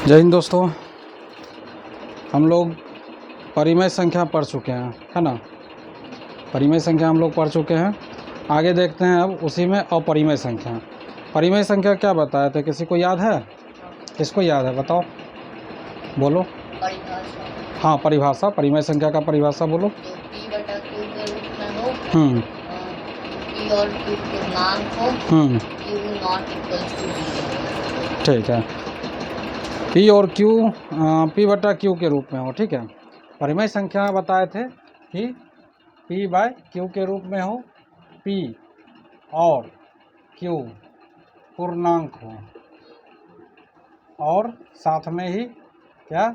जय हिंद दोस्तों, हम लोग परिमेय संख्या पढ़ चुके हैं, है ना। परिमेय संख्या हम लोग पढ़ चुके हैं। आगे देखते हैं अब उसी में अपरिमेय संख्या। परिमेय संख्या क्या बताया था, किसी को याद है? किसको याद है बताओ, बोलो। परिभाषा। हाँ, परिभाषा। परिमेय संख्या का परिभाषा बोलो। तो p बटा q के रूप में हो, p और q पूर्णांक हो, q नॉट इक्वल्स टू 0। ठीक है, p और q p बटा q के रूप में हो। ठीक है, परिमेय संख्या बताए थे कि p बाय q के रूप में हो, p और q पूर्णांक हो और साथ में ही क्या,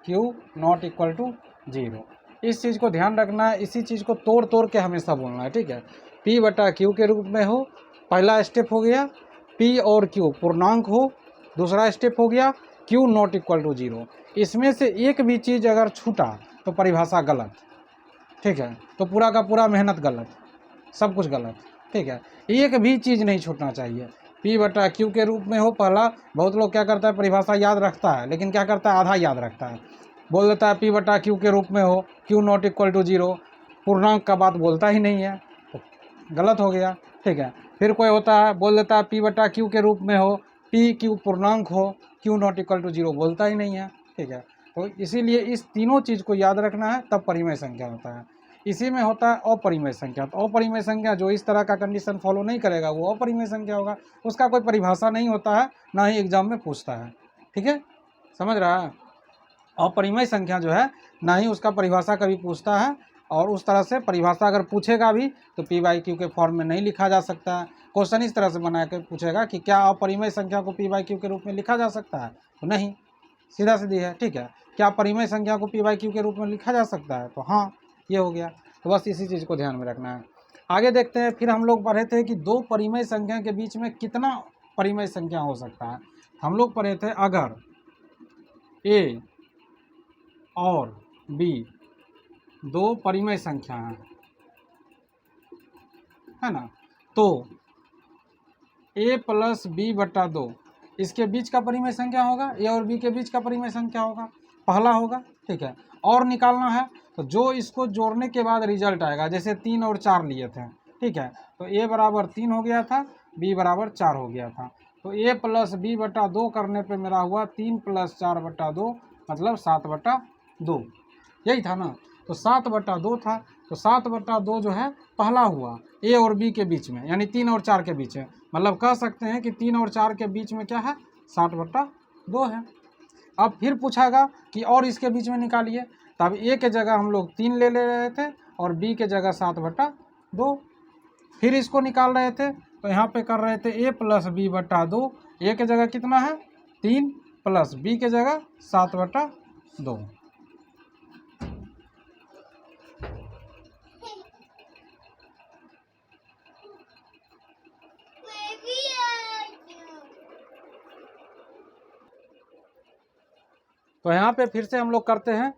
q नॉट इक्वल टू 0। इस चीज़ को ध्यान रखना है, इसी चीज़ को तोड़ तोड़ के हमेशा बोलना है। ठीक है, p बटा q के रूप में हो, पहला स्टेप हो गया। p और q पूर्णांक हो, दूसरा स्टेप हो गया q नॉट इक्वल टू 0। इसमें से एक भी चीज़ अगर छूटा तो परिभाषा गलत। ठीक है, तो पूरा का पूरा मेहनत गलत, सब कुछ गलत। ठीक है, एक भी चीज़ नहीं छूटना चाहिए। p बटा q के रूप में हो पहला। बहुत लोग क्या करता है, परिभाषा याद रखता है, लेकिन क्या करता है, आधा याद रखता है। बोल देता है p बटा q के रूप में हो, q नॉट इक्वल टू 0, पूर्णांक का बात बोलता ही नहीं है, तो गलत हो गया। ठीक है, फिर कोई होता है बोल देता है p बटा q के रूप में हो, p q पूर्णांक हो, q नॉट इक्वल टू 0, बोलता ही नहीं है। ठीक है, तो इसीलिए इस तीनों चीज़ को याद रखना है, तब परिमेय संख्या होता है। इसी में होता है अपरिमेय संख्या। तो अपरिमेय संख्या जो इस तरह का कंडीशन फॉलो नहीं करेगा वो अपरिमेय संख्या होगा। उसका कोई परिभाषा नहीं होता है, ना ही एग्जाम में पूछता है। ठीक है, समझ रहा है। अपरिमेय संख्या जो है ना ही उसका परिभाषा कभी पूछता है, और उस तरह से परिभाषा अगर पूछेगा भी तो पी बाई क्यू के फॉर्म में नहीं लिखा जा सकता है। क्वेश्चन इस तरह से बना के पूछेगा कि क्या अपरिमेय संख्या को पी बाई क्यू के रूप में लिखा जा सकता है, तो नहीं, सीधा सीधी है। ठीक है, क्या परिमेय संख्या को पी बाई क्यू के रूप में लिखा जा सकता है, तो हाँ, ये हो गया। तो बस इसी चीज़ को ध्यान में रखना है। आगे देखते हैं, फिर हम लोग पढ़े थे कि दो परिमेय संख्या के बीच में कितना परिमेय संख्या हो सकता है। हम लोग पढ़े थे अगर a और b दो परिमेय संख्या है ना, तो a प्लस b बटा 2 इसके बीच का परिमेय संख्या होगा, a और b के बीच का परिमेय संख्या होगा, पहला होगा। ठीक है, और निकालना है तो जो इसको जोड़ने के बाद रिजल्ट आएगा, जैसे 3 और 4 लिए थे। ठीक है, तो a बराबर 3 हो गया था, b बराबर 4 हो गया था, तो a प्लस b बटा 2 करने पे मेरा हुआ 3 प्लस 4 बटा 2, मतलब 7 बटा 2, यही था ना। तो 7 बटा 2 था, तो 7 बटा 2 जो है पहला हुआ a और b के बीच में, यानी 3 और 4 के बीच है। मतलब कह सकते हैं कि 3 और 4 के बीच में क्या है, 7 बटा 2 है। अब फिर पूछागा कि और इसके बीच में निकालिए, तब a के जगह हम लोग 3 ले रहे थे और b के जगह 7 बटा 2। फिर इसको निकाल रहे थे तो यहाँ पे कर रहे थे a प्लस b बटा 2। a के जगह कितना है, 3, प्लस b के जगह 7 बटा 2। तो यहाँ पे फिर से हम लोग करते हैं,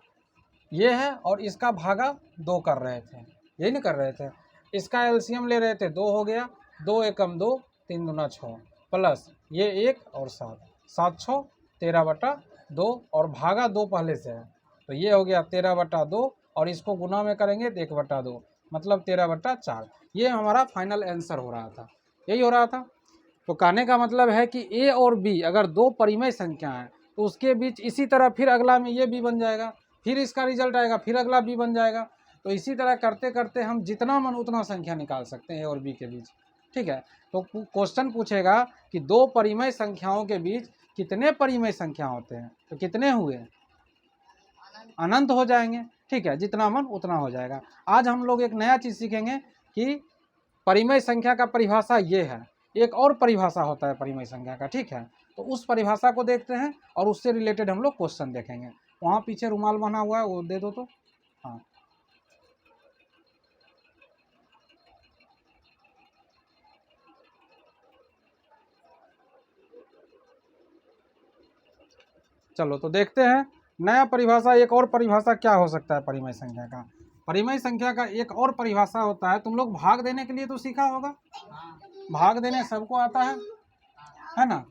ये है और इसका भागा 2 कर रहे थे, यही नहीं कर रहे थे। इसका एलसीएम ले रहे थे, 2 हो गया, 2 एकम 2, 3 दूना 6, प्लस ये 1 और 7, 7 6 13 बटा 2, और भागा 2 पहले से है, तो ये हो गया 13 बटा 2, और इसको गुना में करेंगे तो 1 बटा 2, मतलब 13 बटा 4। ये हमारा फाइनल आंसर हो रहा था, यही हो रहा था। तो कहने का मतलब है कि a और b अगर दो परिमेय संख्या है तो उसके बीच इसी तरह फिर अगला में ये b बन जाएगा, फिर इसका रिजल्ट आएगा, फिर अगला b बन जाएगा। तो इसी तरह करते करते हम जितना मन उतना संख्या निकाल सकते हैं a और b के बीच। ठीक है, तो क्वेश्चन पूछेगा कि दो परिमेय संख्याओं के बीच कितने परिमेय संख्या होते हैं, तो कितने हुए, अनंत हो जाएंगे। ठीक है, जितना मन उतना हो जाएगा। आज हम लोग एक नया चीज़ सीखेंगे कि परिमेय संख्या का परिभाषा ये है, एक और परिभाषा होता है परिमेय संख्या का। ठीक है, तो उस परिभाषा को देखते हैं और उससे रिलेटेड हम लोग क्वेश्चन देखेंगे। वहाँ पीछे रुमाल बना हुआ है, वो दे दो तो। हाँ, चलो तो देखते हैं नया परिभाषा। एक और परिभाषा क्या हो सकता है परिमेय संख्या का। परिमेय संख्या का एक और परिभाषा होता है, तुम लोग भाग देने के लिए तो सीखा होगा, भाग देने सबको आता है ना।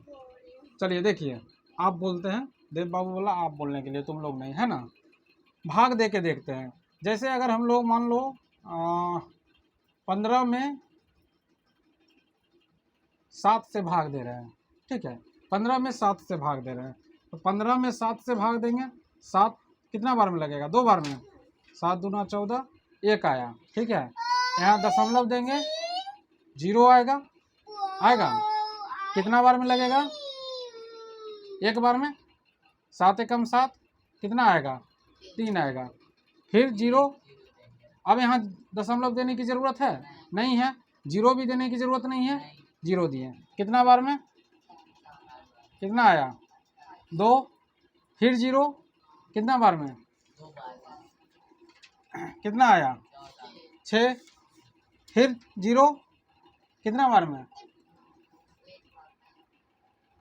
चलिए देखिए, आप बोलते हैं देव बाबू बोला आप बोलने के लिए, तुम लोग नहीं, है ना। भाग दे के देखते हैं। जैसे अगर हम लोग मान लो 15 में 7 से भाग दे रहे हैं, ठीक है, 15 में 7 से भाग दे रहे हैं, तो 15 में 7 से भाग देंगे, 7 कितना बार में लगेगा, 2 बार में, 7 दूना 14, 1 आया, ठीक है। यहाँ दशमलव देंगे, 0 आएगा, आएगा, कितना बार में लगेगा, 1 बार में, 7 एकम 7, कितना आएगा, 3 आएगा, फिर 0। अब यहाँ दशमलव देने की ज़रूरत है नहीं है, 0 भी देने की ज़रूरत नहीं है, 0 दिए, कितना बार में, कितना आया, 2, फिर 0, कितना बार में, कितना आया, 6, फिर 0, कितना बार में,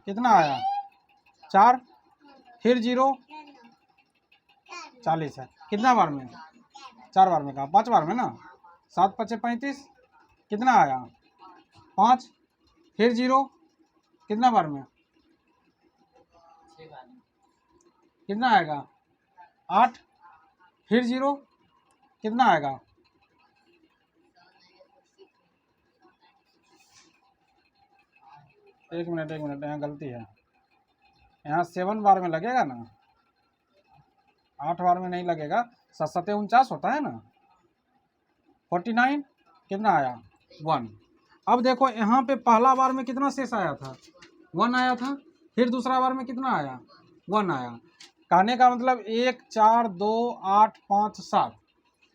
कितना आया, 4, फिर 0, 40 है, कितना बार में, 4 बार में कहा, 5 बार में ना, 7 5 35, कितना आया, 5, फिर 0, कितना बार में, कितना आएगा, 8, फिर 0, कितना आएगा, 1 मिनट यहाँ गलती है, यहाँ 7 बार में लगेगा ना, 8 बार में नहीं लगेगा, 7 7 49 होता है ना, 49, कितना आया, 1। अब देखो यहाँ पे पहला बार में कितना शेष आया था, 1 आया था, फिर दूसरा बार में कितना आया, 1 आया, कहने का मतलब 1 4 2 8 5 7,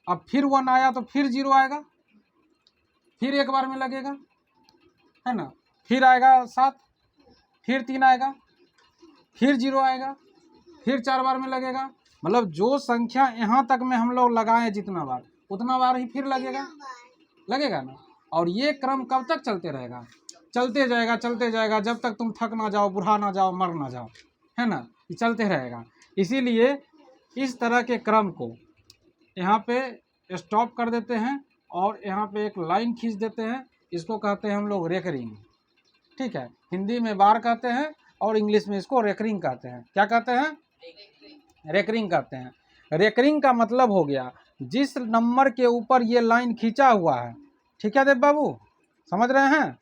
अब फिर 1 आया तो फिर 0 आएगा, फिर 1 बार में लगेगा, है ना, फिर आएगा 7, फिर 3 आएगा, फिर 0 आएगा, फिर 4 बार में लगेगा, मतलब जो संख्या यहाँ तक में हम लोग लगाएं जितना बार, उतना बार ही फिर लगेगा ना। और ये क्रम कब तक चलते रहेगा, चलते जाएगा जब तक तुम थक ना जाओ, बुढ़ा ना जाओ, मर ना जाओ, है ना, ये चलते रहेगा। इसीलिए इस तरह के क्रम को यहाँ पे स्टॉप कर देते हैं और यहाँ पे एक लाइन खींच देते हैं, इसको कहते हैं हम लोग रेकरिंग, ठीक है। हिंदी में बार कहते हैं और इंग्लिश में इसको रेकरिंग कहते हैं। क्या कहते हैं, रेकरिंग कहते हैं। रेकरिंग का मतलब हो गया जिस नंबर के ऊपर ये लाइन खींचा हुआ है, ठीक है देव बाबू, समझ रहे हैं,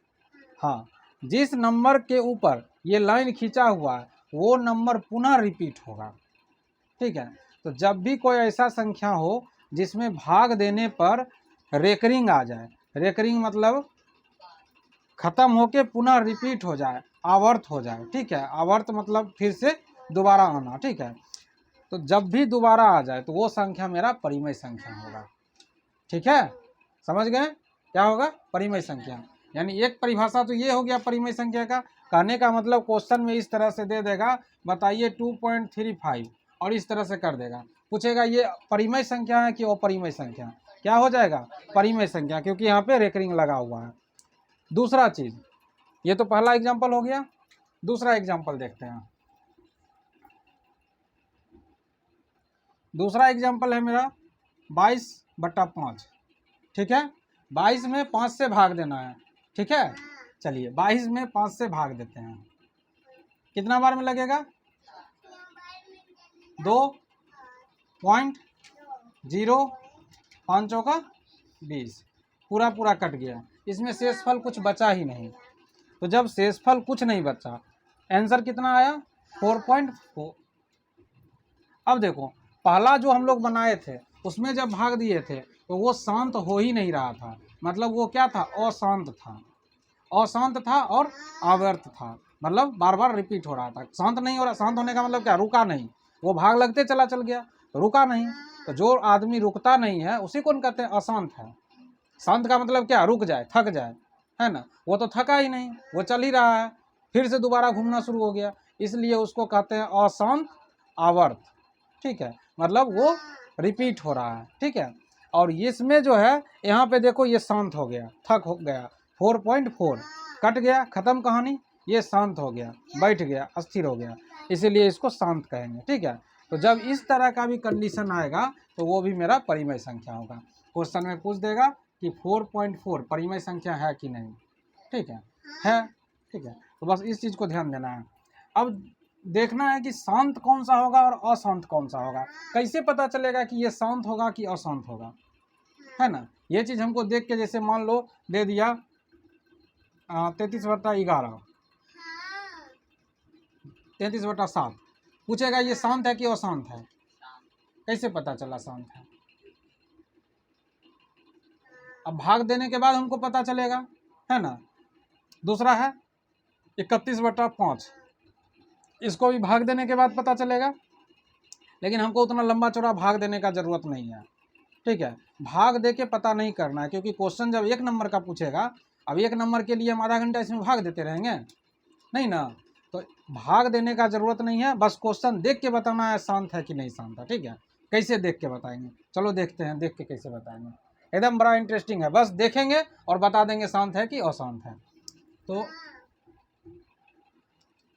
हाँ, जिस नंबर के ऊपर ये लाइन खींचा हुआ है वो नंबर पुनः रिपीट होगा, ठीक है। तो जब भी कोई ऐसा संख्या हो जिसमें भाग देने पर रेकरिंग आ जाए, रेकरिंग मतलब खत्म होके पुनः रिपीट हो जाए, आवर्त हो जाए, ठीक है, आवर्त मतलब फिर से दोबारा आना, ठीक है। तो जब भी दोबारा आ जाए तो वो संख्या मेरा परिमेय संख्या होगा, ठीक है, समझ गए, क्या होगा, परिमेय संख्या। यानी एक परिभाषा तो ये हो गया परिमेय संख्या का। कहने का मतलब क्वेश्चन में इस तरह से दे देगा, बताइए 2.35 और इस तरह से कर देगा, पूछेगा ये परिमेय संख्या है कि अपरिमेय संख्या, क्या हो जाएगा, परिमेय संख्या, क्योंकि यहाँ पे रेकरिंग लगा हुआ है। दूसरा चीज़, ये तो पहला एग्जाम्पल हो गया, दूसरा एग्जाम्पल देखते हैं। दूसरा एग्जाम्पल है मेरा 22/5, ठीक है, 22 में 5 से भाग देना है, ठीक है। चलिए 22 में 5 से भाग देते हैं, कितना बार में लगेगा, 2.0, 5 चौका 20, पूरा कट गया, इसमें शेषफल कुछ बचा ही नहीं। तो जब शेषफल कुछ नहीं बचा, आंसर कितना आया, 4.4। अब देखो पहला जो हम लोग बनाए थे उसमें जब भाग दिए थे तो वो शांत हो ही नहीं रहा था, मतलब वो क्या था, अशांत था और आवर्त था, मतलब बार बार रिपीट हो रहा था, शांत नहीं हो रहा। शांत होने का मतलब क्या, रुका नहीं, वो भाग लगते चल गया, रुका नहीं। तो जो आदमी रुकता नहीं है उसी को कहते हैं अशांत है। शांत का मतलब क्या, रुक जाए, थक जाए, है ना, वो तो थका ही नहीं, वो चल ही रहा है, फिर से दोबारा घूमना शुरू हो गया, इसलिए उसको कहते हैं अशांत आवर्त, ठीक है, मतलब वो रिपीट हो रहा है, ठीक है। और इसमें जो है यहाँ पे देखो ये शांत हो गया, थक हो गया, 4.4 कट गया, खत्म कहानी, ये शांत हो गया, बैठ गया, अस्थिर हो गया, इसीलिए इसको शांत कहेंगे, ठीक है। तो जब इस तरह का भी कंडीशन आएगा तो वो भी मेरा परिमेय संख्या होगा। क्वेश्चन में पूछ देगा कि 4.4 परिमेय संख्या है कि नहीं, ठीक है, ठीक है। तो बस इस चीज़ को ध्यान देना है। अब देखना है कि शांत कौन सा होगा और अशांत कौन सा होगा। कैसे पता चलेगा कि ये शांत होगा कि अशांत होगा, है ना। ये चीज़ हमको देख के, जैसे मान लो दे दिया 33/11, 33/7, पूछेगा ये शांत है कि अशांत है। कैसे पता चला शांत है? अब भाग देने के बाद हमको पता चलेगा, है ना। दूसरा है 31/5, इसको भी भाग देने के बाद पता चलेगा, लेकिन हमको उतना लंबा चौड़ा भाग देने का ज़रूरत नहीं है, ठीक है। भाग दे के पता नहीं करना है, क्योंकि क्वेश्चन जब 1 नंबर का पूछेगा, अब 1 नंबर के लिए हम आधा घंटा इसमें भाग देते रहेंगे नहीं ना, तो भाग देने का ज़रूरत नहीं है। बस क्वेश्चन देख के बताना है शांत है कि नहीं शांत है, ठीक है। कैसे देख के बताएंगे, चलो देखते हैं देख के कैसे बताएंगे। एकदम बड़ा इंटरेस्टिंग है, बस देखेंगे और बता देंगे शांत है कि अशांत है। तो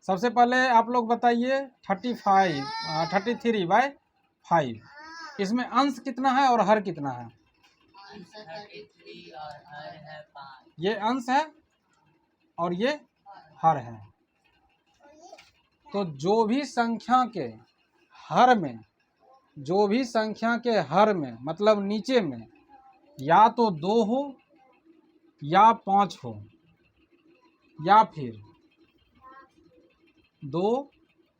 सबसे पहले आप लोग बताइए 33/5, इसमें अंश कितना है और हर कितना है? आंसर 33 और हर है 5। ये अंश है और ये हर है। तो जो भी संख्या के हर में, मतलब नीचे में, या तो 2 हो या 5 हो, या फिर 2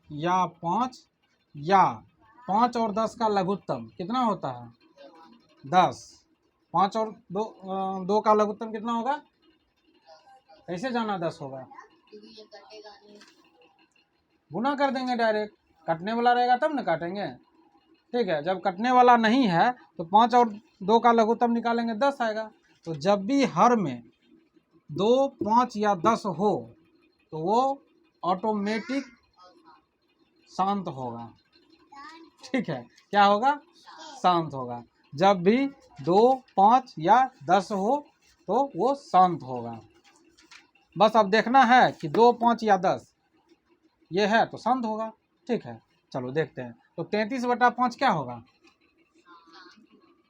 या 5, या 5 और 10 का लघुत्तम कितना होता है? 10। 5 और 2 का लघुत्तम कितना होगा? कैसे जाना 10 होगा? क्योंकि ये कटेगा नहीं। गुना कर देंगे डायरेक्ट, कटने वाला रहेगा तब न काटेंगे, ठीक है। जब कटने वाला नहीं है तो 5 और 2 का लघुत्तम निकालेंगे, 10 आएगा। तो जब भी हर में 2, 5 या 10 हो तो वो ऑटोमेटिक शांत होगा, ठीक है। क्या होगा? शांत होगा। जब भी 2, 5 या 10 हो तो वो शांत होगा। बस अब देखना है कि 2, 5 या 10 ये है तो शांत होगा, ठीक है। चलो देखते हैं। तो 33/5 क्या होगा?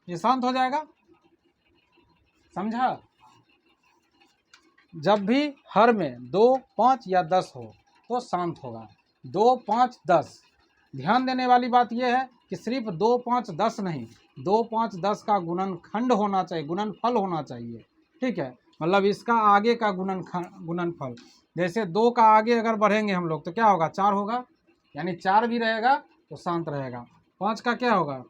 ये शांत हो जाएगा, समझा। जब भी हर में 2, 5 या 10 हो तो शांत होगा। 2, 5, 10, ध्यान देने वाली बात यह है कि सिर्फ 2, 5, 10 नहीं, 2, 5, 10 का गुणनखंड होना चाहिए, गुणनफल होना चाहिए, ठीक है। मतलब इसका आगे का गुणनफल, जैसे 2 का आगे अगर बढ़ेंगे हम लोग तो क्या होगा? 4 होगा, यानी 4 भी रहेगा तो शांत रहेगा। 5 का क्या होगा?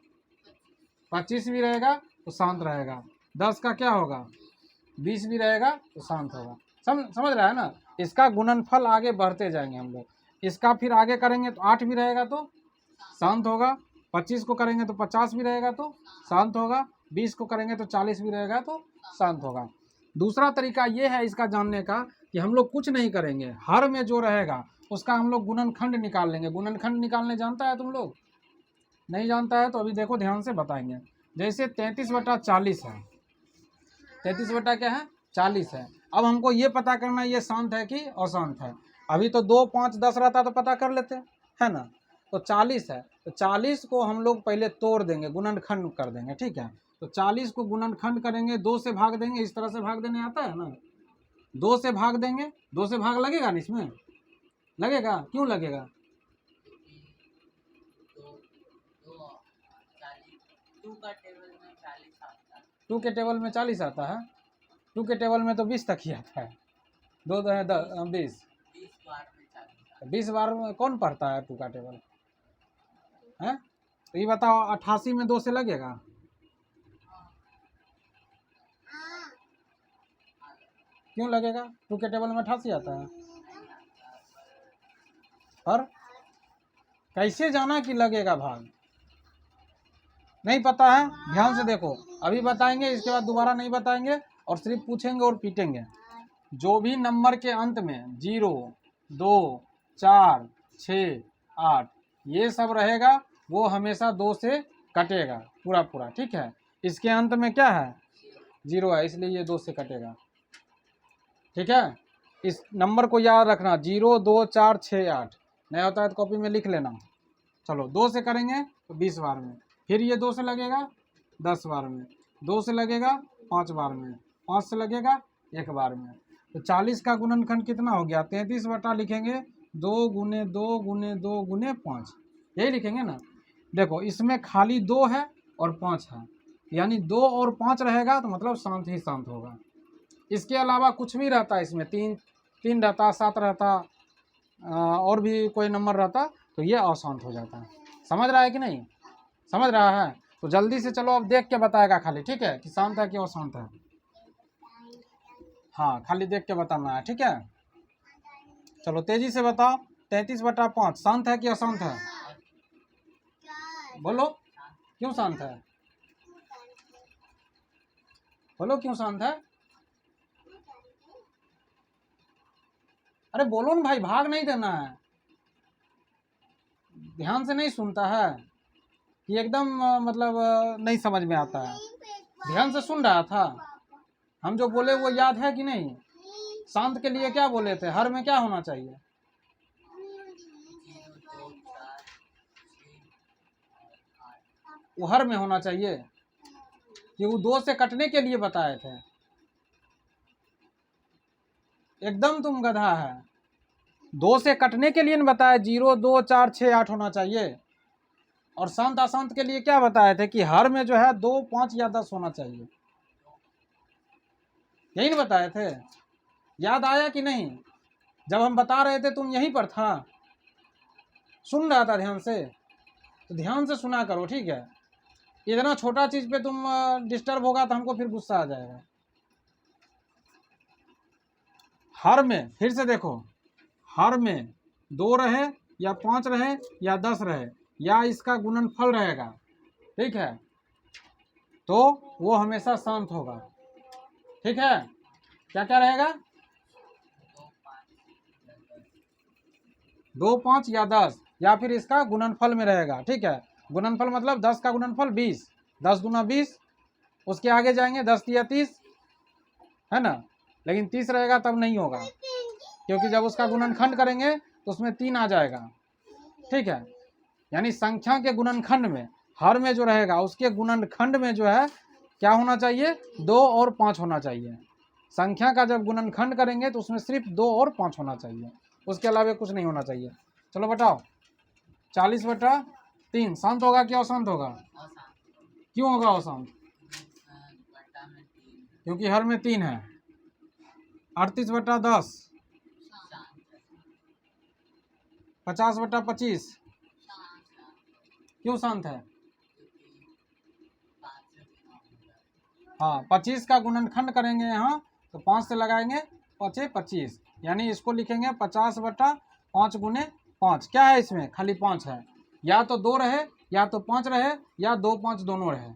25 भी रहेगा तो शांत रहेगा। 10 का क्या होगा? 20 भी रहेगा तो शांत होगा। समझ रहा है ना। इसका गुणनफल आगे बढ़ते जाएंगे हम लोग। इसका फिर आगे करेंगे तो 8 भी रहेगा तो शांत होगा, 25 को करेंगे तो 50 भी रहेगा तो शांत होगा, 20 को करेंगे तो 40 भी रहेगा तो शांत होगा। दूसरा तरीका ये है इसका जानने का कि हम लोग कुछ नहीं करेंगे, हर में जो रहेगा उसका हम लोग गुणनखंड निकाल लेंगे। गुणनखंड निकालने जानता है तुम लोग? नहीं जानता है तो अभी देखो ध्यान से बताएंगे। जैसे 33/40 है, 33 क्या है? 40 है। अब हमको ये पता करना है ये शांत है कि अशांत है। अभी तो 2, 5, 10 रहता तो पता कर लेते, है ना। तो 40 है, तो 40 को हम लोग पहले तोड़ देंगे, गुणनखंड कर देंगे, ठीक है। तो 40 को गुणनखंड करेंगे, 2 से भाग देंगे। इस तरह से भाग देने आता है ना, 2 से भाग देंगे। 2 से भाग लगेगा ना, इसमें लगेगा, क्यों लगेगा? 2 का टेबल में 40 आता है। 2 के टेबल में 40 आता है। 2 के टेबल में तो 20 तक ही आता है। 2 2 है 20। 20 बार में 40। 20 बार में कौन पढ़ता है 2 का टेबल है? तो ये बताओ 88 में 2 से लगेगा? क्यों लगेगा? 2 के टेबल में 88 आता है। और कैसे जाना कि लगेगा भाग? नहीं पता है? ध्यान से देखो, अभी बताएंगे, इसके बाद दोबारा नहीं बताएंगे और सिर्फ पूछेंगे और पीटेंगे। जो भी नंबर के अंत में 0, 2, 4, 6, 8 ये सब रहेगा वो हमेशा 2 से कटेगा पूरा, ठीक है। इसके अंत में क्या है? 0 है, इसलिए ये 2 से कटेगा, ठीक है। इस नंबर को याद रखना, 0, 2, 4, 6, 8। नहीं होता है तो कॉपी में लिख लेना। चलो 2 से करेंगे तो 20 बार में, फिर ये 2 से लगेगा 10 बार में, 2 से लगेगा 5 बार में, 5 से लगेगा 1 बार में। तो 40 का गुणनखंड कितना हो गया? 33 बटा लिखेंगे 2 गुने 2 गुने 2 गुने 5, यही लिखेंगे ना। देखो इसमें खाली 2 है और 5 है, यानी 2 और 5 रहेगा तो मतलब शांत ही शांत होगा। इसके अलावा कुछ भी रहता है इसमें, 3 रहता, 7 रहता, और भी कोई नंबर रहता तो ये अशांत हो जाता है। समझ रहा है कि नहीं? समझ रहा है? तो जल्दी से चलो अब देख के बताएगा खाली, ठीक है, कि शांत है कि अशांत है। हाँ खाली देख के बताना है, ठीक है। चलो तेजी से बताओ, 33/5 शांत है कि अशांत है? बोलो क्यों शांत है? बोलो क्यों शांत है? अरे बोलो ना भाई, भाग नहीं देना है। ध्यान से नहीं सुनता है कि एकदम मतलब नहीं समझ में आता है? ध्यान से सुन रहा था, हम जो बोले वो याद है कि नहीं? शांत के लिए क्या बोले थे? हर में क्या होना चाहिए? वो हर में होना चाहिए कि वो 2 से कटने के लिए बताए थे। एकदम तुम गधा है, 2 से कटने के लिए बताया 0, 2, 4, 6, 8 होना चाहिए। और शांत अशांत के लिए क्या बताए थे कि हर में जो है 2, 5 या 10 होना चाहिए, यही नहीं बताए थे? याद आया कि नहीं? जब हम बता रहे थे तुम यहीं पर था, सुन रहा था ध्यान से, तो ध्यान से सुना करो, ठीक है। इतना छोटा चीज पे तुम डिस्टर्ब होगा तो हमको फिर गुस्सा आ जाएगा। हर में फिर से देखो, हर में 2 रहे या 5 रहे या 10 रहे या इसका गुणनफल रहेगा, ठीक है, तो वो हमेशा शांत होगा, ठीक है। क्या क्या रहेगा? 2, 5 या 10, या फिर इसका गुणनफल में रहेगा, ठीक है। गुणनफल मतलब 10 का गुणनफल 20, 10 गुना 20, उसके आगे जाएंगे 10 या 30, है ना। लेकिन 30 रहेगा तब नहीं होगा, क्योंकि जब उसका गुणनखंड करेंगे तो उसमें 3 आ जाएगा, ठीक है। यानी संख्या के गुणनखंड में हर में जो रहेगा उसके गुणनखंड में जो है क्या होना चाहिए? 2 और 5 होना चाहिए। संख्या का जब गुणनखंड करेंगे तो उसमें सिर्फ 2 और 5 होना चाहिए, उसके अलावा कुछ नहीं होना चाहिए। चलो बताओ, 40/3 शांत होगा कि अशांत होगा? क्यों होगा अशांत? क्योंकि हर में 3 है। 38/10 50/25 क्यों शांत है? हाँ 25 का गुणनखंड करेंगे यहाँ तो 5 से लगाएंगे 5 25, यानी इसको लिखेंगे 50/5 गुने 5। क्या है इसमें? खाली 5 है, या तो 2 रहे या तो 5 रहे या 2, 5 दोनों रहे,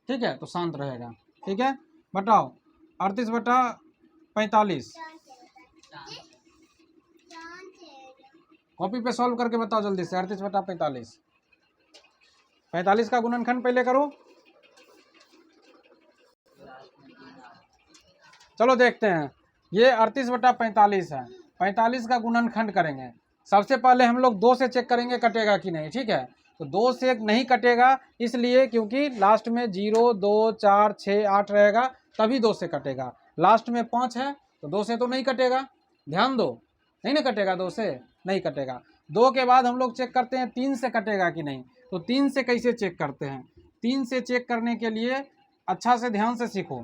ठीक है, तो शांत रहेगा, ठीक है। बताओ 38/45 कॉपी पे सॉल्व करके बताओ जल्दी से। 38/45, 45 का गुणनखंड पहले करो। चलो देखते हैं, ये 38/45 है, 45 का गुणनखंड करेंगे। सबसे पहले हम लोग 2 से चेक करेंगे कटेगा कि नहीं, ठीक है। तो 2 से नहीं कटेगा, इसलिए क्योंकि लास्ट में 0, 2, 4, 6, 8 रहेगा, तभी 2 से कटेगा। लास्ट में 5 है तो 2 से तो नहीं कटेगा, ध्यान दो, नहीं ना कटेगा, 2 से नहीं कटेगा। 2 के बाद हम लोग चेक करते हैं 3 से कटेगा कि नहीं। तो 3 से कैसे चेक करते हैं? 3 से चेक करने के लिए अच्छा से ध्यान से सीखो,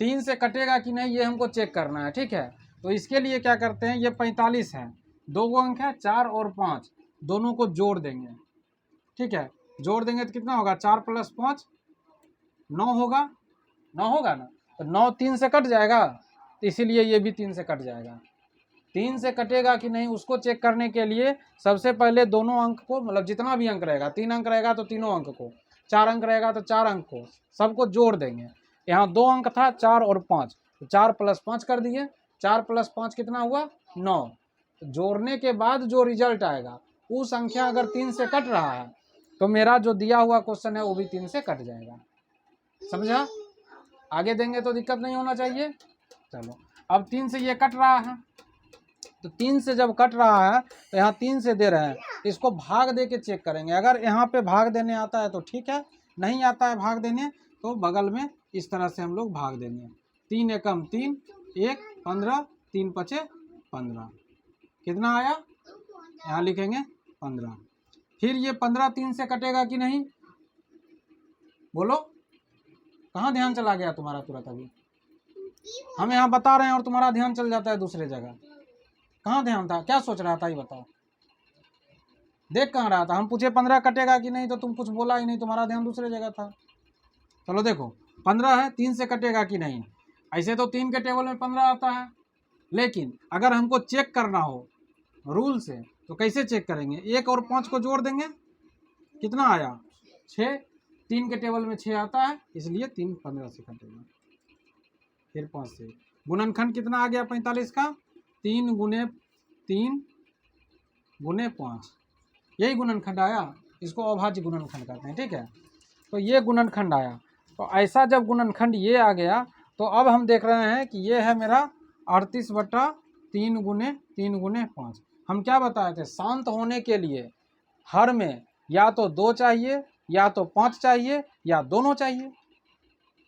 3 से कटेगा कि नहीं ये हमको चेक करना है, ठीक है। तो इसके लिए क्या करते हैं, ये 45 है, 2 अंक है 4 और 5, दोनों को जोड़ देंगे, ठीक है। जोड़ देंगे तो कितना होगा? 4 + 5 9 होगा, 9 होगा ना। तो 9 3 से कट जाएगा, तो इसीलिए ये भी 3 से कट जाएगा। 3 से कटेगा कि नहीं उसको चेक करने के लिए सबसे पहले दोनों अंक को, मतलब जितना भी अंक रहेगा, 3 अंक रहेगा तो तीनों अंक को, 4 अंक रहेगा तो 4 अंक को, सबको जोड़ देंगे। यहाँ 2 अंक था 4 और 5, तो 4 + 5 कर दिए, 4 + 5 कितना हुआ? 9। तो जोड़ने के बाद जो रिजल्ट आएगा वो संख्या अगर 3 से कट रहा है तो मेरा जो दिया हुआ क्वेश्चन है वो भी 3 से कट जाएगा, समझा? आगे देंगे तो दिक्कत नहीं होना चाहिए। चलो अब 3 से ये कट रहा है, तो 3 से जब कट रहा है तो यहाँ 3 से दे रहे हैं, इसको भाग दे के चेक करेंगे। अगर यहाँ पे भाग देने आता है तो ठीक है, नहीं आता है भाग देने तो बगल में इस तरह से हम लोग भाग देंगे। 3 एकम 3, 1 15, 3 पचे 15, कितना आया? यहाँ लिखेंगे 15। फिर ये 15 3 से कटेगा कि नहीं, बोलो। कहाँ ध्यान चला गया तुम्हारा तुरंत? अभी हम यहाँ बता रहे हैं और तुम्हारा ध्यान चल जाता है दूसरे जगह। कहाँ ध्यान था, क्या सोच रहा था ये बताओ? देख कहाँ रहा था? हम पूछे 15 कटेगा कि नहीं तो तुम कुछ बोला ही नहीं, तुम्हारा ध्यान दूसरे जगह था। चलो देखो 15 है, 3 से कटेगा कि नहीं। ऐसे तो 3 के टेबल में 15 आता है, लेकिन अगर हमको चेक करना हो रूल से तो कैसे चेक करेंगे? 1 और 5 को जोड़ देंगे, कितना आया? 6। 3 के टेबल में 6 आता है, इसलिए 3 15 से कटेगा। फिर 5 से गुणनखंड कितना आ गया 45 का? 3 गुने 3 गुने 5, यही गुणनखंड आया। इसको अभाज्य गुणनखंड कहते हैं, ठीक है। तो ये गुणनखंड आया। तो ऐसा जब गुणनखंड ये आ गया तो अब हम देख रहे हैं कि ये है मेरा 38/3 गुने 3 गुने 5। हम क्या बताए थे? शांत होने के लिए हर में या तो 2 चाहिए या तो 5 चाहिए या दोनों चाहिए,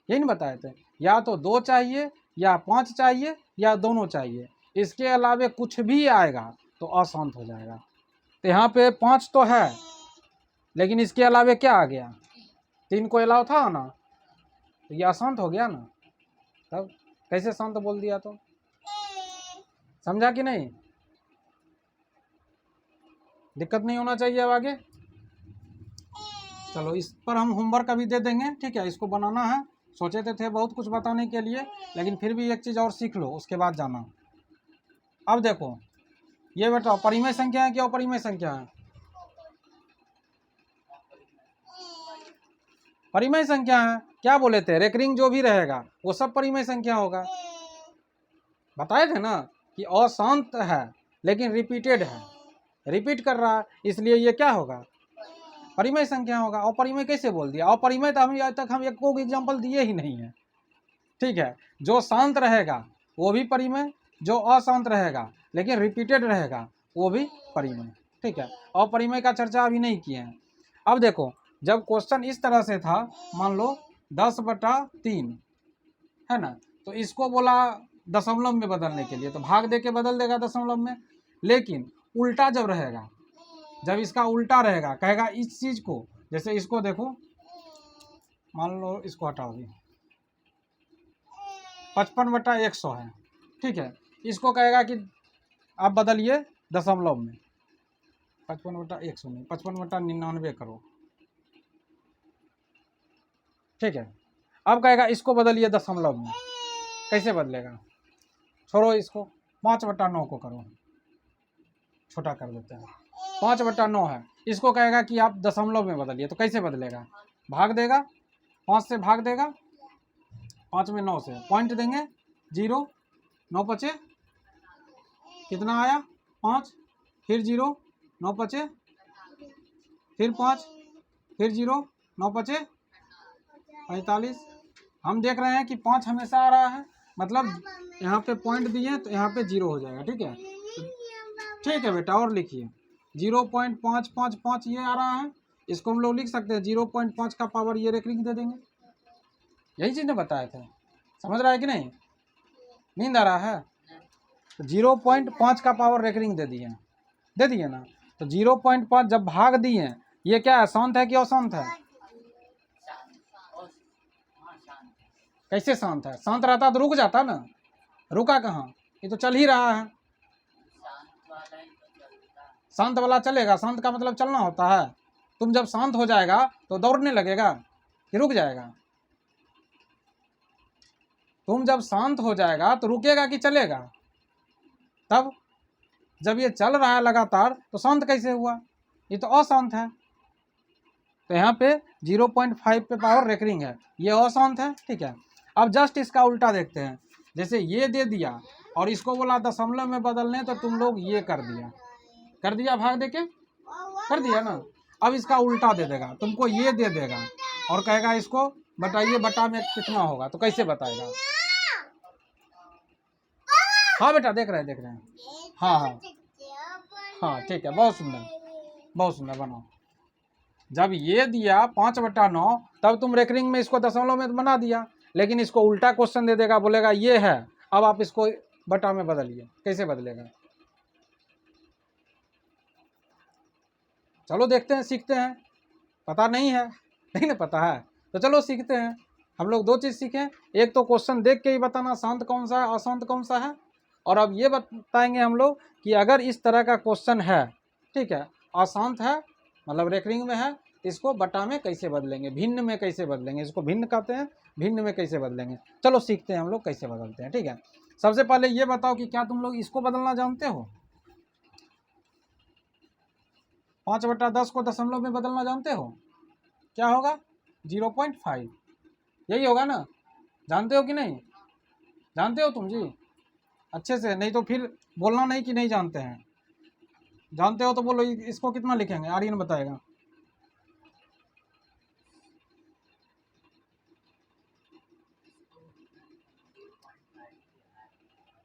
यही नहीं बताए थे? या तो 2 चाहिए या 5 चाहिए या दोनों चाहिए, इसके अलावे कुछ भी आएगा तो अशांत हो जाएगा। तो यहाँ पे 5 तो है, लेकिन इसके अलावे क्या आ गया? 3 को अलाव था ना, तो ये अशांत हो गया ना। तब कैसे शांत बोल दिया? तो समझा कि नहीं? दिक्कत नहीं होना चाहिए अब आगे। चलो इस पर हम होमवर्क अभी दे देंगे, ठीक है। इसको बनाना है, सोचे थे बहुत कुछ बताने के लिए, लेकिन फिर भी एक चीज़ और सीख लो, उसके बाद जाना। अब देखो ये बेटा परिमेय संख्या है कि अपरिमेय संख्या है? परिमेय संख्या है। क्या बोले थे? रेकरिंग जो भी रहेगा वो सब परिमेय संख्या होगा। बताए थे ना कि अशांत है लेकिन रिपीटेड है, रिपीट कर रहा है, इसलिए ये क्या होगा? परिमेय संख्या होगा। अपरिमेय कैसे बोल दिया? अपरिमेय तो हम आज तक हम एक को एग्जाम्पल दिए ही नहीं है, ठीक है। जो शांत रहेगा वो भी परिमेय, जो अशांत रहेगा लेकिन रिपीटेड रहेगा वो भी परिमेय, ठीक है। अपरिमेय का चर्चा अभी नहीं किए हैं। अब देखो जब क्वेश्चन इस तरह से था, मान लो 10/3 है ना, तो इसको बोला दशमलव में बदलने के लिए, तो भाग दे के बदल देगा दशमलव में। लेकिन उल्टा जब रहेगा, जब इसका उल्टा रहेगा, कहेगा इस चीज को, जैसे इसको देखो, मान लो इसको हटाओ, भी 55/100 है, ठीक है। इसको कहेगा कि आप बदलिए दशमलव में, 55/100 नहीं, 55/99 करो, ठीक है। अब कहेगा इसको बदलिए दशमलव में, कैसे बदलेगा? छोड़ो इसको, 5/9 को करो, छोटा कर देते हैं, 5/9 है। इसको कहेगा कि आप दशमलव में बदलिए, तो कैसे बदलेगा? भाग देगा, 5 से भाग देगा, 5 में 9 से पॉइंट देंगे, 0 9 बचे, कितना आया? 5, फिर 0 9 बचे, फिर 5, फिर 0 9 बचे, 45। हम देख रहे हैं कि 5 हमेशा आ रहा है, मतलब यहाँ पे पॉइंट दिए तो यहाँ पे 0 हो जाएगा, ठीक है। ठीक है बेटा, और लिखिए 0.555 ये आ रहा है, इसको हम लोग लिख सकते हैं 0.5 का पावर ये रेकरिंग दे देंगे। यही चीज़ ने बताया था, समझ रहा है कि नहीं? नींद आ रहा है? तो 0.5 का पावर रेकरिंग दे दिए ना। तो 0.5 जब भाग दिए, ये क्या है? शांत है कि अशांत है? कैसे शांत है? शांत रहता तो रुक जाता ना, रुका कहाँ? ये तो चल ही रहा है। शांत वाला चलेगा, शांत का मतलब चलना होता है। तुम जब शांत हो जाएगा तो दौड़ने लगेगा कि रुक जाएगा? तुम जब शांत हो जाएगा तो रुकेगा कि चलेगा? तब जब ये चल रहा है लगातार तो शांत कैसे हुआ? ये तो अशांत है। तो यहाँ पे 0.5 पे पावर रेकरिंग है, ये अशांत है, ठीक है। अब जस्ट इसका उल्टा देखते हैं, जैसे ये दे दिया और इसको बोला दशमलव में बदलने, तो तुम लोग ये कर दिया भाग दे के, कर दिया ना। अब इसका उल्टा दे देगा, तुमको ये दे देगा और कहेगा इसको बताइए बटा में कितना होगा, तो कैसे बताएगा? हाँ बेटा देख रहे हैं। हाँ ठीक है, बहुत सुंदर बनाओ। जब ये दिया 5/9, तब तुम रेकरिंग में इसको दशमलव में बना दिया, लेकिन इसको उल्टा क्वेश्चन दे देगा, बोलेगा ये है, अब आप इसको बटा में बदलिए, कैसे बदलेगा? चलो देखते हैं, सीखते हैं। पता नहीं है, नहीं ना पता है तो चलो सीखते हैं। हम लोग दो चीज़ सीखें, एक तो क्वेश्चन देख के ही बताना शांत कौन सा है अशांत कौन सा है, और अब ये बताएंगे हम लोग कि अगर इस तरह का क्वेश्चन है, ठीक है, अशांत है मतलब रेकरिंग में है, इसको बटा में कैसे बदलेंगे, भिन्न में कैसे बदलेंगे, इसको भिन्न कहते हैं, भिन्न में कैसे बदलेंगे। चलो सीखते हैं हम लोग कैसे बदलते हैं, ठीक है। सबसे पहले ये बताओ कि क्या तुम लोग इसको बदलना जानते हो? 5/10 को दशमलव में बदलना जानते हो? क्या होगा? 0.5, यही होगा ना? जानते हो कि नहीं? जानते हो तुम जी अच्छे से? नहीं तो फिर बोलना नहीं कि नहीं जानते हैं। जानते हो तो बोलो। इसको कितना लिखेंगे? आर्यन बताएगा।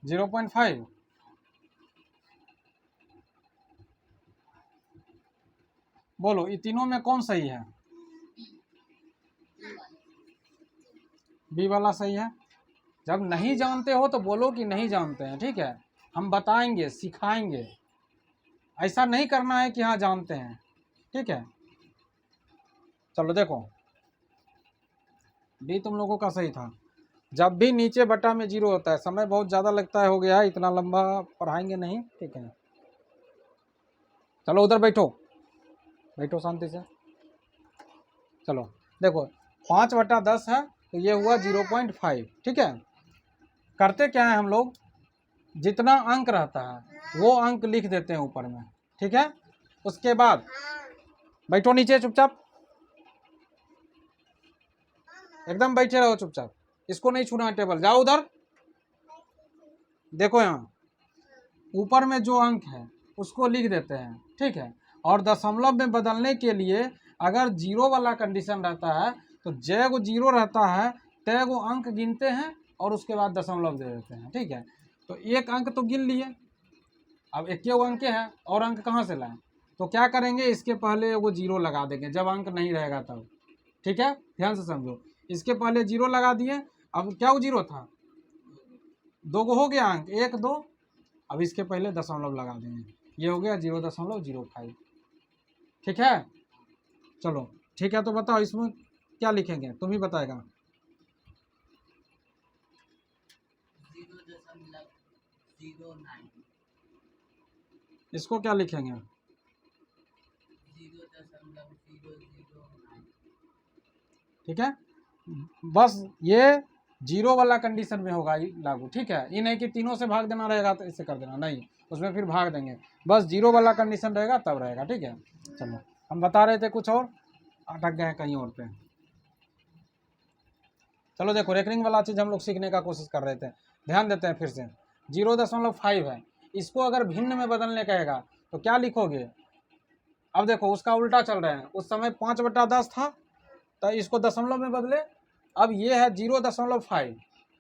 0.5। बोलो ये तीनों में कौन सही है? बी वाला सही है। जब नहीं जानते हो तो बोलो कि नहीं जानते हैं, ठीक है। हम बताएंगे, सिखाएंगे, ऐसा नहीं करना है कि हाँ जानते हैं, ठीक है। चलो देखो, बी तुम लोगों का सही था। जब भी नीचे बटा में 0 होता है, समय बहुत ज़्यादा लगता है, हो गया इतना लंबा पढ़ाएंगे नहीं, ठीक है। चलो उधर बैठो, बैठो शांति से। चलो देखो 5/10 है तो ये हुआ 0.5, ठीक है। करते क्या है हम लोग, जितना अंक रहता है वो अंक लिख देते हैं ऊपर में, ठीक है। उसके बाद बैठो नीचे चुपचाप, एकदम बैठे रहो चुपचाप, इसको नहीं छूना है टेबल। जाओ उधर, देखो यहाँ ऊपर में जो अंक है उसको लिख देते हैं, ठीक है। और दशमलव में बदलने के लिए अगर 0 वाला कंडीशन रहता है तो जय गो 0 रहता है तय गो अंक गिनते हैं और उसके बाद दशमलव दे देते हैं, ठीक है। तो एक अंक तो गिन लिए, अब 21 अंक है और अंक कहाँ से लाएं? तो क्या करेंगे, इसके पहले वो 0 लगा देंगे जब अंक नहीं रहेगा तब, ठीक है। ध्यान से समझो, इसके पहले 0 लगा दिए। अब क्या वो 0 था, 2 गो हो गया अंक, 1 2, अब इसके पहले दशमलव लगा देंगे, ये हो गया 0.05, ठीक है। चलो ठीक है, तो बताओ इसमें क्या लिखेंगे, तुम ही बताएगा। 0.09। इसको क्या लिखेंगे? 0.009। ठीक है, बस ये 0 वाला कंडीशन में होगा लागू, ठीक है। ये नहीं कि तीनों से भाग देना रहेगा तो इससे कर देना, नहीं, उसमें फिर भाग देंगे, बस 0 वाला कंडीशन रहेगा तब रहेगा, ठीक है। चलो हम बता रहे थे कुछ और, अटक गए कहीं और पे। चलो देखो रेकरिंग वाला चीज़ हम लोग सीखने का कोशिश कर रहे थे, ध्यान देते हैं फिर से। 0.5 है, इसको अगर भिन्न में बदलने कहेगा तो क्या लिखोगे? अब देखो उसका उल्टा चल रहा है, उस समय 5/10 था तो इसको दशमलव में बदले, अब ये है 0.5,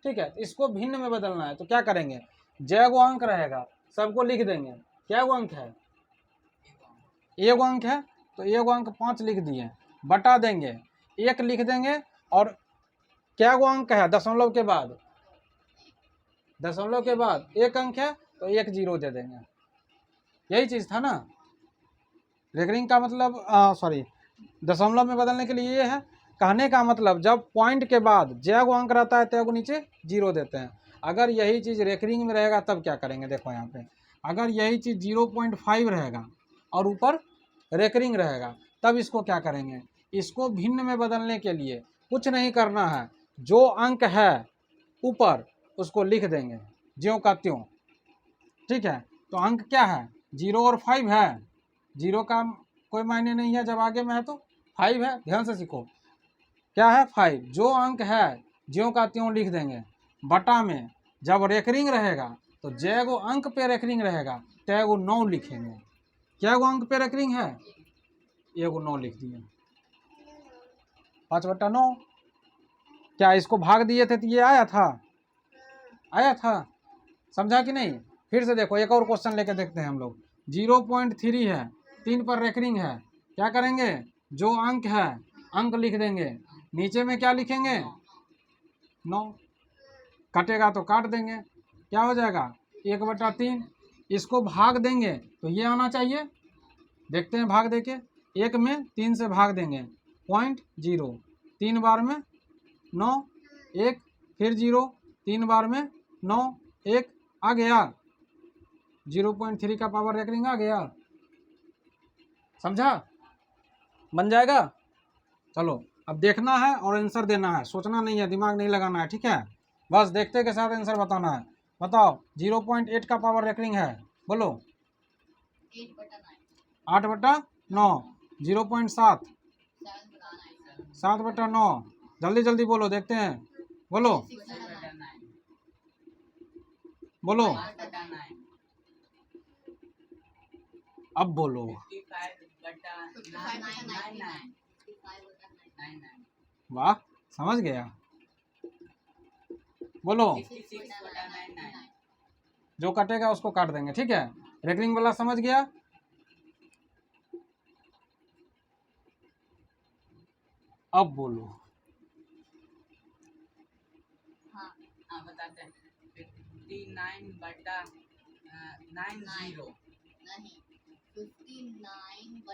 ठीक है। इसको भिन्न में बदलना है तो क्या करेंगे, जय गो अंक रहेगा सबको लिख देंगे। क्या गो अंक है? एक अंक है तो एक अंक 5 लिख दिए, बटा देंगे, 1 लिख देंगे, और क्या गो अंक है दशमलव के बाद, दशमलव के बाद 1 अंक है तो 1 0 दे देंगे। यही चीज़ था ना रेकरिंग का मतलब, सॉरी दशमलव में बदलने के लिए ये है। कहने का मतलब जब पॉइंट के बाद जय गो अंक रहता है तय को नीचे 0 देते हैं। अगर यही चीज़ रेकरिंग में रहेगा तब क्या करेंगे, देखो यहाँ पे, अगर यही चीज़ 0.5 रहेगा और ऊपर रेकरिंग रहेगा तब इसको क्या करेंगे, इसको भिन्न में बदलने के लिए कुछ नहीं करना है, जो अंक है ऊपर उसको लिख देंगे ज्यों का त्यों, ठीक है। तो अंक क्या है, 0 और 5 है, 0 का कोई मायने नहीं है जब आगे में है, तो 5 है, ध्यान से सीखो क्या है 5, जो अंक है ज्यों का त्यों लिख देंगे, बटा में जब रेकरिंग रहेगा तो जय गो अंक पे रेकरिंग रहेगा तय गो 9 लिखेंगे। क्या गो अंक पे रेकरिंग है, एगो 9 लिख दिए, 5/9। क्या इसको भाग दिए थे तो ये आया था, आया था, समझा कि नहीं? फिर से देखो एक और क्वेश्चन लेके देखते हैं हम लोग। 0.3 है, 3 पर रेकरिंग है, क्या करेंगे, जो अंक है अंक लिख देंगे, नीचे में क्या लिखेंगे 9, कटेगा तो काट देंगे, क्या हो जाएगा 1/3, इसको भाग देंगे तो ये आना चाहिए, देखते हैं भाग देके 1 में 3 से भाग देंगे 0.0, 3 बार में 9, 1 फिर 0, 3 बार में 9, 1 आ गया 0.3 का पावर रेकरिंग आ गया। समझा? बन जाएगा। चलो अब देखना है और आंसर देना है, सोचना नहीं है, दिमाग नहीं लगाना है, ठीक है? बस देखते के साथ आंसर बताना है। बताओ 0.8 का पावर रेकरिंग है, बोलो 8/9, 0.7 7/9, जल्दी जल्दी बोलो, देखते हैं, बोलो बोलो अब बोलो। वाह, समझ गया, बोलो। जो कटेगा उसको काट देंगे, ठीक है? रेकरिंग वाला समझ गया? अब बोलो। हाँ बताते हैं 59/90 नहीं 59/9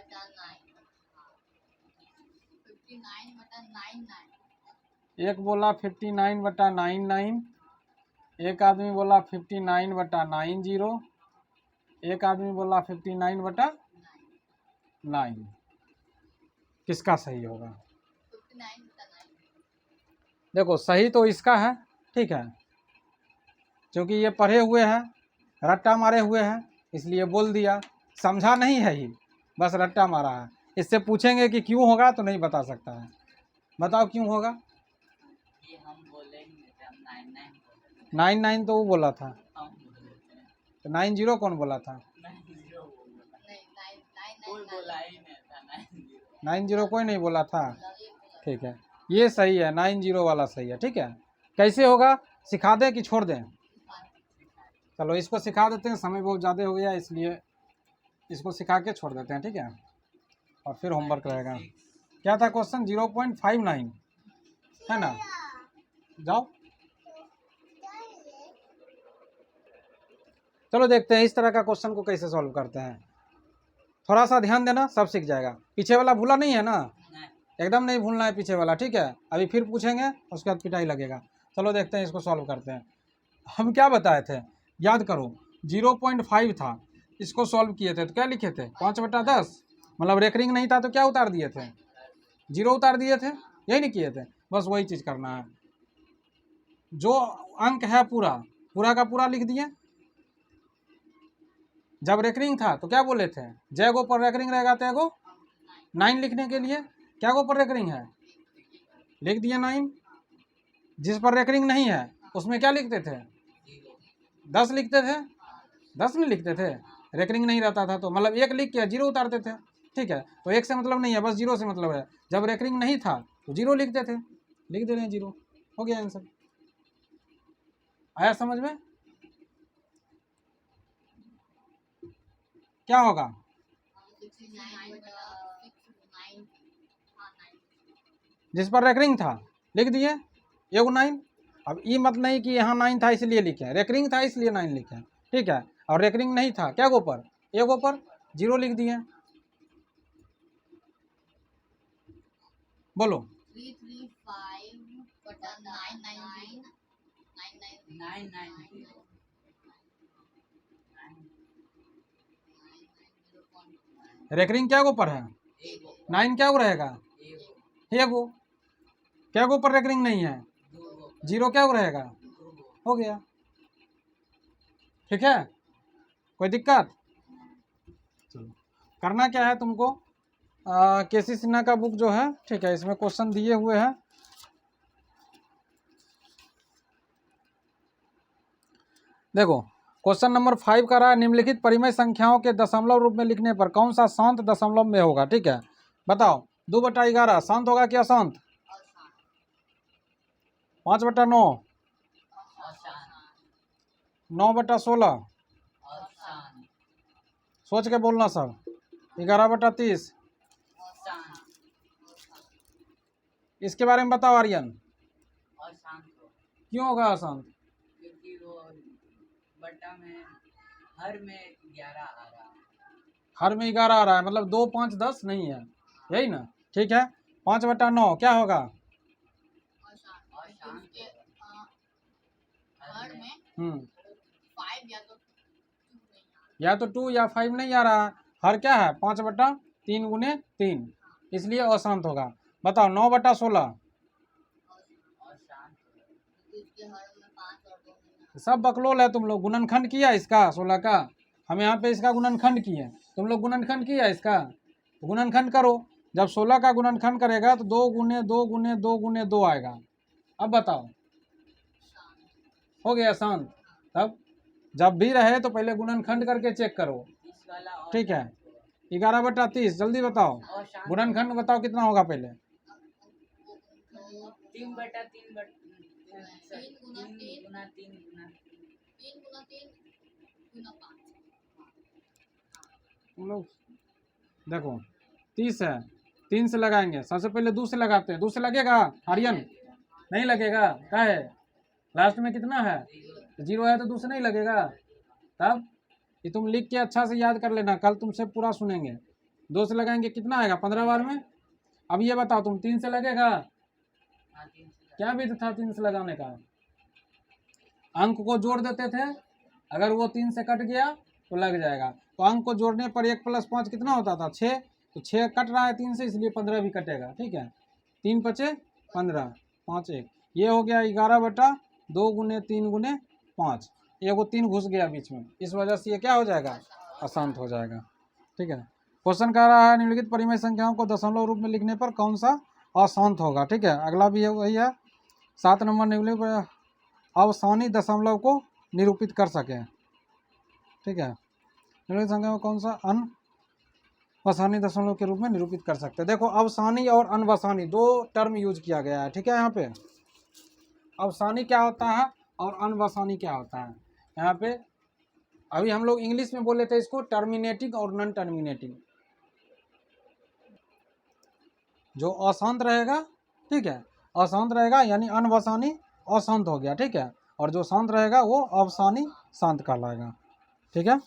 59/99 एक बोला 59/99, एक आदमी बोला 59/90, एक आदमी बोला 59/9। किसका सही होगा? 59/9 देखो सही तो इसका है, ठीक है, क्योंकि ये पढ़े हुए हैं, रट्टा मारे हुए हैं, इसलिए बोल दिया। समझा नहीं है ही, बस रट्टा मारा है। इससे पूछेंगे कि क्यों होगा तो नहीं बता सकता है। बताओ क्यों होगा? ये हम बोले ही नहीं थे, हम 99 99 तो वो बोला था, हम बोले थे, तो 90 कौन बोला था? 90 बोला, नहीं कोई बोला ही नहीं था 90। 90 कोई नहीं बोला था, ठीक है, ये सही है, 90 वाला सही है, ठीक है। कैसे होगा सिखा दें कि छोड़ दें? चलो इसको सिखा देते हैं, समय बहुत ज़्यादा हो गया इसलिए इसको सिखा के छोड़ देते हैं, ठीक है, और फिर होमवर्क रहेगा। क्या था क्वेश्चन? 0.59 है ना? जाओ चलो देखते हैं इस तरह का क्वेश्चन को कैसे सॉल्व करते हैं। थोड़ा सा ध्यान देना, सब सीख जाएगा। पीछे वाला भूला नहीं है ना? एकदम नहीं भूलना है पीछे वाला, ठीक है? अभी फिर पूछेंगे उसके बाद पिटाई लगेगा। चलो देखते हैं, इसको सॉल्व करते हैं। हम क्या बताए थे, याद करो, 0.5 था, इसको सॉल्व किए थे तो क्या लिखे थे? 5/10, मतलब रेकरिंग नहीं था तो क्या उतार दिए थे? 0 उतार दिए थे, यही नहीं किए थे? बस वही चीज़ करना है। जो अंक है पूरा पूरा का पूरा लिख दिए। जब रेकरिंग था तो क्या बोले थे? जय गो पर रेकरिंग रहेगा तो एगो 9 लिखने के लिए क्या गो पर रेकरिंग है, लिख दिया 9। जिस पर रेकरिंग नहीं है उसमें क्या लिखते थे? 10 लिखते थे। 10 नहीं लिखते थे, रेकरिंग नहीं रहता था तो, मतलब 1 लिख के 0 उतारते थे, ठीक है? तो 1 से मतलब नहीं है, बस 0 से मतलब है। जब रेकरिंग नहीं था तो 0 लिखते थे, लिख दे रहे हैं 0, हो गया आंसर। आया समझ में? क्या होगा? 69/9 जिस पर रेकरिंग था लिख दिए एगो 9। अब ये मत नहीं कि यहाँ 9 था इसलिए लिखे, रेकरिंग था इसलिए 9 लिखे, ठीक है? और रेकरिंग नहीं था क्या गो पर? एगो पर 0 लिख दिए। बोलो 335/999 रेकरिंग क्या गो पर है? 9 क्या गो रहेगा? एगो। क्या गो पर रेकरिंग नहीं है? 0 क्या गो रहेगा? हो गया, ठीक है? कोई दिक्कत? चलो करना क्या है तुमको, केसी सिन्हा का बुक जो है, ठीक है, इसमें क्वेश्चन दिए हुए हैं। देखो क्वेश्चन नंबर 5 का रहा है, निम्नलिखित परिमेय संख्याओं के दशमलव रूप में लिखने पर कौन सा शांत दशमलव में होगा, ठीक है? बताओ 2/11 शांत होगा क्या शांत? 5/9, 9/16, सोच के बोलना सब, 11/30। इसके बारे में बताओ आर्यन, क्यों होगा अशांत? क्योंकि वो बट्टा में हर में 11 आ रहा है। हर में 11 आ रहा है, मतलब 2, 5, 10 नहीं है, यही ना। ठीक है, 5/9 क्या होगा? और उसके हर में हम्म 5 या तो 2 नहीं आ या तो 2 या 5 नहीं आ रहा है, हर क्या है 5/3 गुने 3, इसलिए अशांत होगा। बताओ 9/16 और शांत क्योंकि उसके हर में 5 और 2 नहीं आ सब बकलोल है तुम लोग। गुणनखंड किया इसका 16 का, हम यहाँ पे इसका गुणनखंड किए, तुम लोग गुणनखंड किया इसका, तो गुणनखंड करो। जब 16 का गुणनखंड करेगा तो 2 गुने 2 गुने 2 गुने 2 आएगा। अब बताओ हो गया शांत। तब जब भी रहे तो पहले गुणनखंड करके चेक करो, इस वाला और ठीक है। 11/30 जल्दी बताओ, और शांत गुणनखंड बताओ कितना होगा पहले। 3/3 3 गुना 3 गुना 3 गुना 3 गुना 3 गुना 5 तुम लोग देखो 30 है, 3 से लगाएंगे, सबसे पहले 2 से लगाते हैं। 2 से लगेगा आर्यन? नहीं लगेगा, क्या है लास्ट में कितना है? 0 है तो 2 से नहीं लगेगा। तब ये तुम लिख के अच्छा से याद कर लेना, कल तुमसे पूरा सुनेंगे। 2 से लगाएंगे कितना आएगा 15 बार में। अब ये बताओ तुम 3 से लगेगा? हाँ 3 से क्या विध था 3 से लगाने का? अंक को जोड़ देते थे, अगर वो 3 से कट गया तो लग जाएगा। तो अंक को जोड़ने पर 1 + 5 कितना होता था? 6। तो 6 कट रहा है 3 से, इसलिए 15 भी कटेगा। ठीक है, 3 × 5 = 15, 5 1, ये हो गया 11/2 गुने 3 गुने 5। एगो 3 घुस गया बीच में, इस वजह से ये क्या हो जाएगा? अशांत हो जाएगा। ठीक है, क्वेश्चन कह रहा है निम्नलिखित परिमेय संख्याओं को दशमलव रूप में लिखने पर कौन सा अशांत होगा। ठीक है, अगला भी है वही है 7 नंबर, निम्नलिखित अवसानी दशमलव को निरूपित कर सकें। ठीक है, निम्नलिखित संख्या में कौन सा अनवसानी दशमलव के रूप में निरूपित कर सकते हैं। देखो अवसानी और अनवसानी 2 टर्म यूज किया गया है। ठीक है, यहाँ पे अवसानी क्या होता है और अनवसानी क्या होता है। यहाँ पे अभी हम लोग इंग्लिश में बोले थे इसको टर्मिनेटिंग और नॉन टर्मिनेटिंग। जो अशांत रहेगा, ठीक है, अशांत रहेगा यानी अनवसानी अशांत हो गया। ठीक है, और जो शांत रहेगा वो अवसानी शांत कहलाएगा। ठीक है,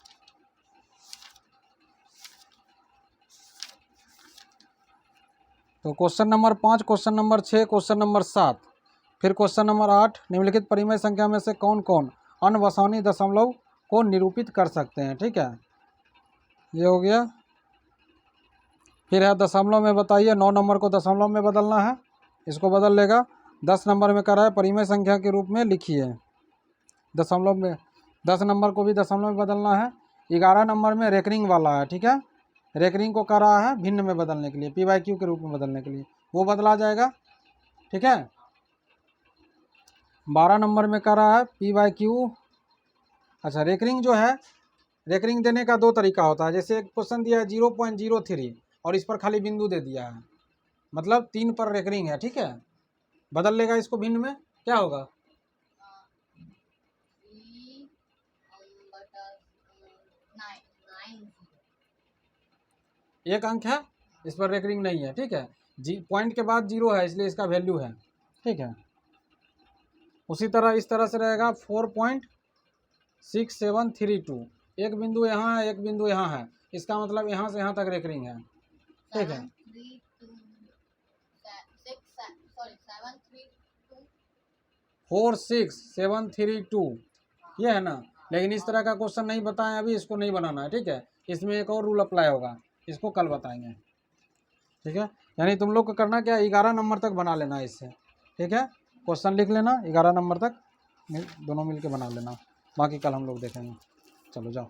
तो question number 5, question number 6, question number 7, फिर क्वेश्चन नंबर 8, निम्नलिखित परिमेय संख्या में से कौन कौन अनवसानी दशमलव को निरूपित कर सकते हैं। ठीक है, ये हो गया। फिर है दशमलव में बताइए, 9 नंबर को दशमलव में बदलना है, इसको बदल लेगा। 10 नंबर में कर रहा है परिमेय संख्या के रूप में लिखिए, दशमलव में 10 नंबर को भी दशमलव में बदलना है। 11 नंबर में रेकरिंग वाला है। ठीक है, रेकरिंग को कर रहा है भिन्न में बदलने के लिए, P/Q के रूप में बदलने के लिए, वो बदला जाएगा। ठीक है, 12 नंबर में कर रहा है P/Q। अच्छा, रेकरिंग जो है, रेकरिंग देने का 2 तरीका होता है। जैसे एक क्वेश्चन दिया है 0.03 और इस पर खाली बिंदु दे दिया है, मतलब 3 पर रेकरिंग है। ठीक है, बदल लेगा इसको भिन्न में, क्या होगा? 3/9 एक अंक है, इस पर रेकरिंग नहीं है। ठीक है, पॉइंट के बाद 0 है इसलिए इसका वैल्यू है। ठीक है, उसी तरह इस तरह से रहेगा 4.6732, एक बिंदु यहाँ है, एक बिंदु यहाँ है, इसका मतलब यहाँ से यहाँ तक रेकरिंग है। ठीक है, 46732 ये है ना। लेकिन इस तरह का क्वेश्चन नहीं बताएं अभी, इसको नहीं बनाना है। ठीक है, इसमें एक और रूल अप्लाई होगा, इसको कल बताएंगे। ठीक है, यानी तुम लोग को करना क्या, 11 नंबर तक बना लेना इससे। ठीक है, क्वेश्चन लिख लेना 11 नंबर तक, दोनों मिलके बना लेना, बाकी कल हम लोग देखेंगे। चलो जाओ।